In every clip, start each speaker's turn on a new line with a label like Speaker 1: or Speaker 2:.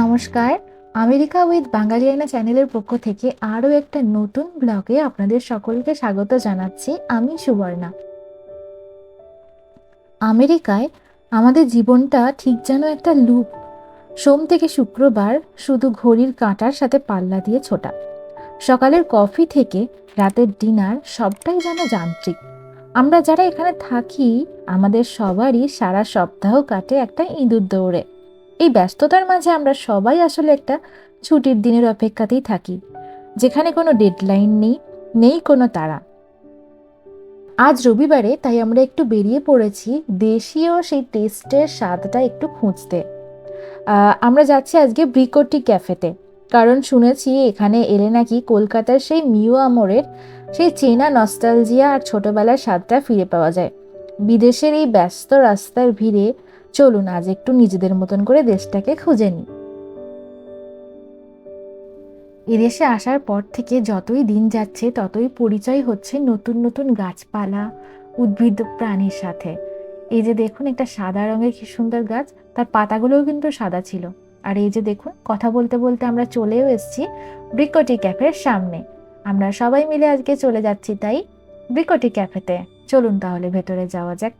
Speaker 1: নমস্কার। America with বাঙালিয়ানা চ্যানেলের পক্ষ থেকে আরও একটা নতুন ব্লগে আপনাদের সকলকে স্বাগত জানাচ্ছি। আমি সুবর্ণা। আমেরিকায় আমাদের জীবনটা ঠিক যেন একটা লুপ। সোম থেকে শুক্রবার শুধু ঘড়ির কাঁটার সাথে পাল্লা দিয়ে ছোটা। সকালের কফি থেকে রাতের ডিনার সবটাই যেন যান্ত্রিক। আমরা যারা এখানে থাকি আমাদের সবারই সারা সপ্তাহ কাটে একটা ইঁদুর দৌড়ে। এই ব্যস্ততার মাঝে আমরা সবাই আসলে একটা ছুটির দিনের অপেক্ষাতেই থাকি, যেখানে কোনো ডেডলাইন নেই, নেই কোনো তাড়া। আজ রবিবারে, তাই আমরা একটু বেরিয়ে পড়েছি দেশীয় সেই টেস্টের স্বাদটা একটু খুঁজতে। আমরা যাচ্ছি আজকে ব্রিকোটি ক্যাফেতে, কারণ শুনেছি এখানে এলে নাকি কলকাতার সেই মিও আমরের সেই চেনা নস্টালজিয়া আর ছোটবেলার স্বাদটা ফিরে পাওয়া যায়। বিদেশের এই ব্যস্ত রাস্তার ভিড়ে চলুন আজ একটু নিজেদের মতন করে দেশটাকে খুঁজে নিই। এদেশে আসার পর থেকে যতই দিন যাচ্ছে ততই পরিচয় হচ্ছে নতুন নতুন গাছপালা, উদ্ভিদ, প্রাণীর সাথে। এই যে দেখুন, একটা সাদা রঙের কি সুন্দর গাছ, তার পাতাগুলোও কিন্তু সাদা ছিল। আর এই যে দেখুন, কথা বলতে বলতে আমরা চলেও এসেছি ব্রিকোটি ক্যাফের সামনে। আমরা সবাই মিলে আজকে চলে যাচ্ছি তাই ব্রিকোটি ক্যাফেতে। চলুন তাহলে ভেতরে যাওয়া যাক।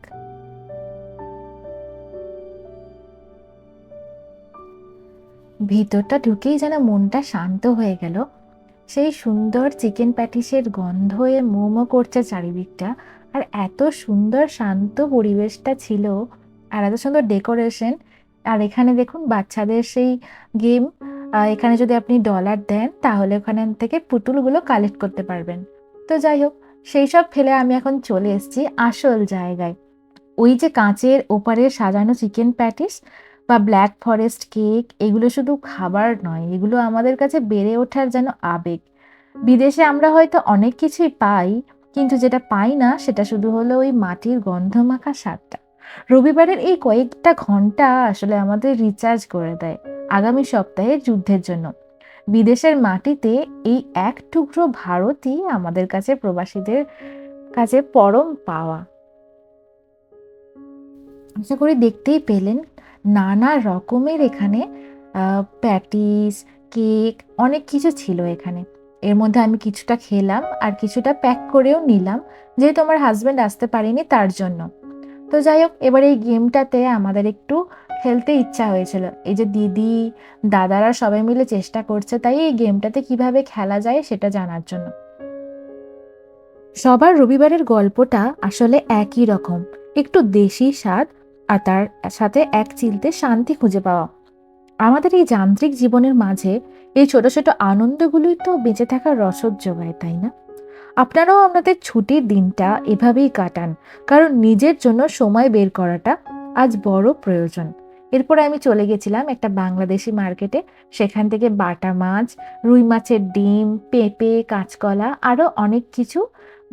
Speaker 1: ভিতরটা ঢুকেই যেন মনটা শান্ত হয়ে গেল। সেই সুন্দর চিকেন প্যাটিসের গন্ধে মোমো করছে চারিদিকটা। আর এত সুন্দর শান্ত পরিবেশটা ছিল, আর এত সুন্দর ডেকোরেশন। আর এখানে দেখুন বাচ্চাদের সেই গেম। এখানে যদি আপনি ডলার দেন তাহলে ওখানে থেকে পুতুলগুলো কালেক্ট করতে পারবেন। তো যাই হোক, সেই সব ফেলে আমি এখন চলে এসেছি আসল জায়গায়। ওই যে কাঁচের ওপারে সাজানো চিকেন প্যাটিস বা ব্ল্যাক ফরেস্ট কেক, এগুলো শুধু খাবার নয়, এগুলো আমাদের কাছে বেড়ে ওঠার যেন আবেগ। বিদেশে আমরা হয়তো অনেক কিছুই পাই, কিন্তু যেটা পাই না সেটা শুধু হলো ওই মাটির গন্ধমাখা স্বাদটা। রবিবারের এই কয়েকটা ঘন্টা আসলে আমাদের রিচার্জ করে দেয় আগামী সপ্তাহের যুদ্ধের জন্য। বিদেশের মাটিতে এই এক টুকরো ভারতই আমাদের কাছে প্রবাসীদের কাছে পরম পাওয়া। আশা করি দেখতেই পেলেন নানা রকমের এখানে প্যাটিস, কেক, অনেক কিছু ছিল এখানে। এর মধ্যে আমি কিছুটা খেলাম আর কিছুটা প্যাক করেও নিলাম, যেহেতু আমার হাজব্যান্ড আসতে পারেনি তার জন্য। তো যাই হোক, এবার এই গেমটাতে আমাদের একটু খেলতে ইচ্ছা হয়েছিল। এই যে দিদি দাদারা সবাই মিলে চেষ্টা করছে, তাই এই গেমটাতে কিভাবে খেলা যায় সেটা জানার জন্য। সবার রবিবারের গল্পটা আসলে একই রকম, একটু দেশি স্বাদ আর তার সাথে এক চিলতে শান্তি খুঁজে পাওয়া। আমাদের এই যান্ত্রিক জীবনের মাঝে এই ছোট ছোট আনন্দগুলোই তো বেঁচে থাকার রসদ যোগায়, তাই না? আপনারাও আপনাদের ছুটির দিনটা এভাবেই কাটান, কারণ নিজের জন্য সময় বের করাটা আজ বড় প্রয়োজন। এরপর আমি চলে গেছিলাম একটা বাংলাদেশি মার্কেটে। সেখান থেকে বাটা মাছ, রুই মাছের ডিম, পেঁপে, কাঁচকলা আরও অনেক কিছু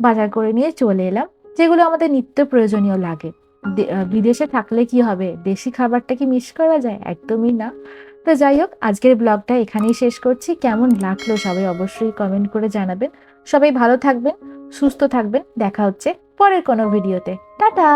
Speaker 1: বাজার করে নিয়ে চলে এলাম, যেগুলো আমাদের নিত্য প্রয়োজনীয় লাগে। বিদেশে থাকলে কি হবে, দেশি খাবারটা কি মিস করা যায়? একদমই না। তো যাই হোক, আজকের ব্লগটা এখানেই শেষ করছি। কেমন লাগলো সবাই অবশ্যই কমেন্ট করে জানাবেন। সবাই ভালো থাকবেন, সুস্থ থাকবেন। দেখা হচ্ছে পরের কোনো ভিডিওতে। টাটা।